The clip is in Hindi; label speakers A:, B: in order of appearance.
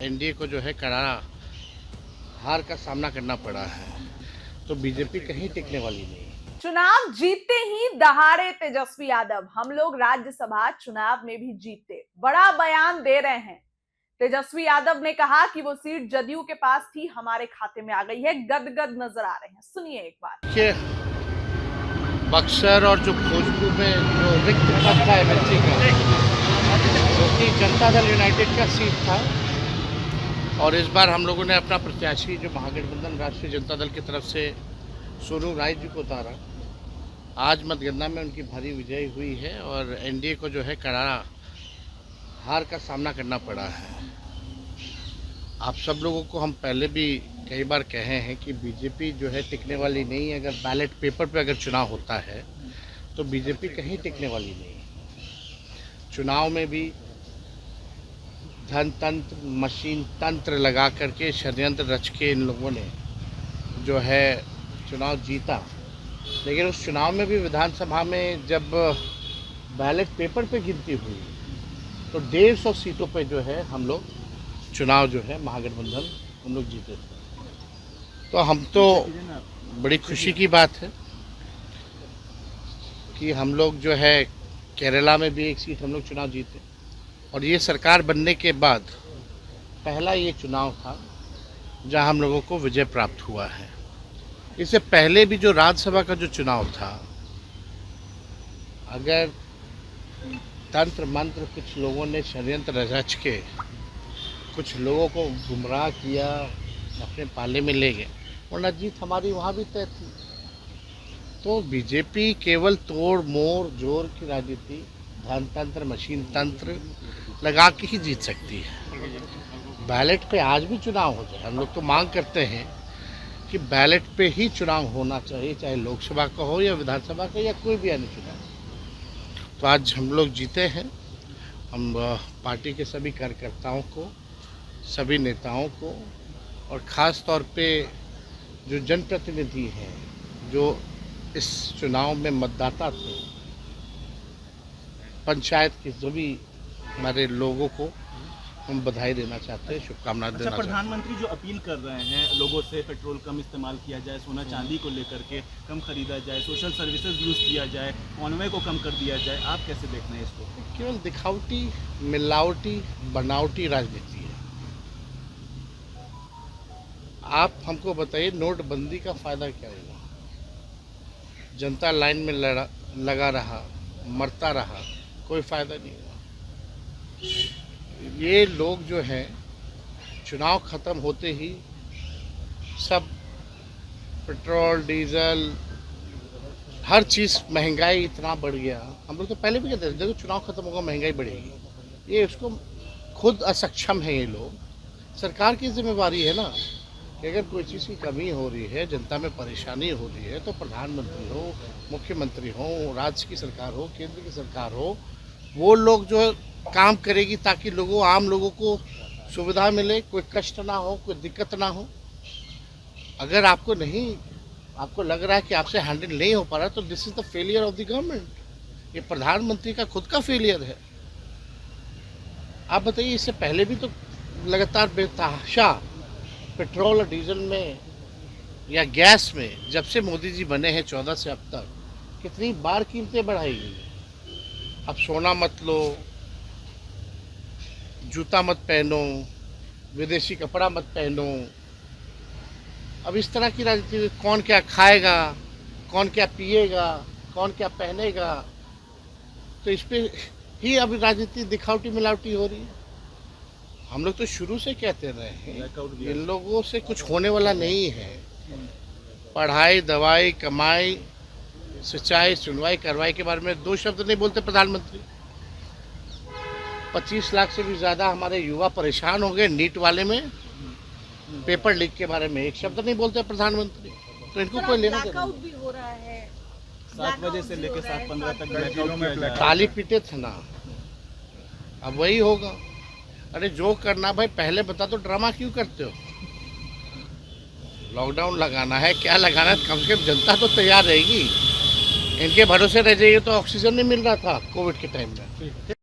A: एनडीए को जो है करारा हार का सामना करना पड़ा है, तो बीजेपी कहीं टिकने वाली नहीं है।
B: चुनाव जीतते ही दहाड़े तेजस्वी यादव, हम लोग राज्यसभा चुनाव में भी जीते, बड़ा बयान दे रहे हैं। तेजस्वी यादव ने कहा कि वो सीट जदयू के पास थी, हमारे खाते में आ गई है। गदगद नजर आ रहे हैं, सुनिए एक बार।
A: देखिए, बक्सर और जो भोजपुर में जो रिक्त पद था एमएलसी का, जो कि जनता दल यूनाइटेड का सीट था, और इस बार हम लोगों ने अपना प्रत्याशी जो महागठबंधन राष्ट्रीय जनता दल की तरफ से सोनू राय जी को उतारा। आज मतगणना में उनकी भारी विजय हुई है और एनडीए को जो है करारा हार का सामना करना पड़ा है। आप सब लोगों को हम पहले भी कई बार कहे हैं कि बीजेपी जो है टिकने वाली नहीं है। अगर बैलेट पेपर पे अगर चुनाव होता है तो बीजेपी कहीं टिकने वाली नहीं है। चुनाव में भी धन तंत्र, मशीन तंत्र लगा करके षड्यंत्र रच के इन लोगों ने जो है चुनाव जीता, लेकिन उस चुनाव में भी विधानसभा में जब बैलेट पेपर पे गिनती हुई तो 150 सीटों पे जो है हम लोग चुनाव जो है महागठबंधन हम लोग जीते थे। तो हम तो बड़ी खुशी की बात है कि हम लोग जो है केरला में भी एक सीट हम लोग चुनाव जीते, और ये सरकार बनने के बाद पहला ये चुनाव था जहां हम लोगों को विजय प्राप्त हुआ है। इससे पहले भी जो राज्यसभा का जो चुनाव था, अगर तंत्र मंत्र कुछ लोगों ने षड्यंत्र रच के कुछ लोगों को गुमराह किया, अपने पाले में ले गए, वरना जीत हमारी वहाँ भी तय थी। तो बीजेपी केवल तोड़ मोड़ जोर की राजनीति, धन तंत्र, मशीन तंत्र लगा के ही जीत सकती है। बैलेट पे आज भी चुनाव हो जाए, हम लोग तो मांग करते हैं कि बैलेट पे ही चुनाव होना चाहिए, चाहे लोकसभा का हो या विधानसभा का या कोई भी अन्य चुनाव। तो आज हम लोग जीते हैं। हम पार्टी के सभी कार्यकर्ताओं को, सभी नेताओं को, और ख़ास तौर पे जो जनप्रतिनिधि हैं, जो इस चुनाव में मतदाता थे, पंचायत के सभी हमारे लोगों को हम बधाई देना चाहते हैं, शुभकामनाएं देना चाहते हैं।
C: प्रधानमंत्री जो अपील कर रहे हैं लोगों से पेट्रोल कम इस्तेमाल किया जाए, सोना चांदी को लेकर के कम खरीदा जाए, सोशल सर्विसेज यूज़ किया जाए, कॉन्वे को कम कर दिया जाए, आप कैसे देख रहे हैं इसको?
A: केवल दिखावटी, मिलावटी, बनावटी राजनीति है। आप हमको बताइए, नोटबंदी का फ़ायदा क्या हुआ? जनता लाइन में लगा रहा, मरता रहा, कोई फ़ायदा नहीं हुआ। ये लोग जो हैं चुनाव ख़त्म होते ही सब पेट्रोल, डीजल, हर चीज़ महंगाई इतना बढ़ गया। हम लोग तो पहले भी कहते थे देखो चुनाव ख़त्म होगा महंगाई बढ़ेगी। ये उसको खुद असक्षम है ये लोग। सरकार की जिम्मेवारी है ना कि अगर कोई चीज़ की कमी हो रही है, जनता में परेशानी हो रही है, तो प्रधानमंत्री हो, मुख्यमंत्री हो, राज्य की सरकार हो, केंद्र की सरकार हो, वो लोग जो काम करेगी ताकि लोगों, आम लोगों को सुविधा मिले, कोई कष्ट ना हो, कोई दिक्कत ना हो। अगर आपको लग रहा है कि आपसे हैंडल नहीं हो पा रहा, तो this is the failure of the government. ये प्रधानमंत्री का खुद का फेलियर है। आप बताइए, इससे पहले भी तो लगातार बेतहाशा पेट्रोल और डीजल में या गैस में, जब से मोदी जी बने हैं 14 से अब तक, कितनी बार कीमतें बढ़ाई गई। अब सोना मत लो, जूता मत पहनो, विदेशी कपड़ा मत पहनो। अब इस तरह की राजनीति, कौन क्या खाएगा, कौन क्या पिएगा, कौन क्या पहनेगा, तो इस पे ही अभी राजनीति दिखावटी मिलावटी हो रही है। हम लोग तो शुरू से कहते रहे हैं इन लोगों से कुछ होने वाला नहीं है। पढ़ाई, दवाई, कमाई, सिंचाई, सुनवाई, कार्रवाई के बारे में 2 शब्द नहीं बोलते प्रधानमंत्री। 25 लाख से भी ज़्यादा हमारे युवा परेशान हो गए नीट वाले में, पेपर लीक के बारे में 1 शब्द नहीं बोलते प्रधानमंत्री। तो इनको कोई लेना देना
B: भी हो रहा है,
C: 7 बजे से लेकर 7:15 तक ब्लैकआउट किया जा रहा है।
A: ताली पीटे थे ना, अब वही होगा। अरे जो करना भाई पहले बता दो, ड्रामा क्यों करते हो? लॉकडाउन लगाना है, क्या लगाना है, कम से कम जनता तो तैयार रहेगी। इनके भरोसे रह जाइए तो ऑक्सीजन नहीं मिल रहा था कोविड के टाइम में।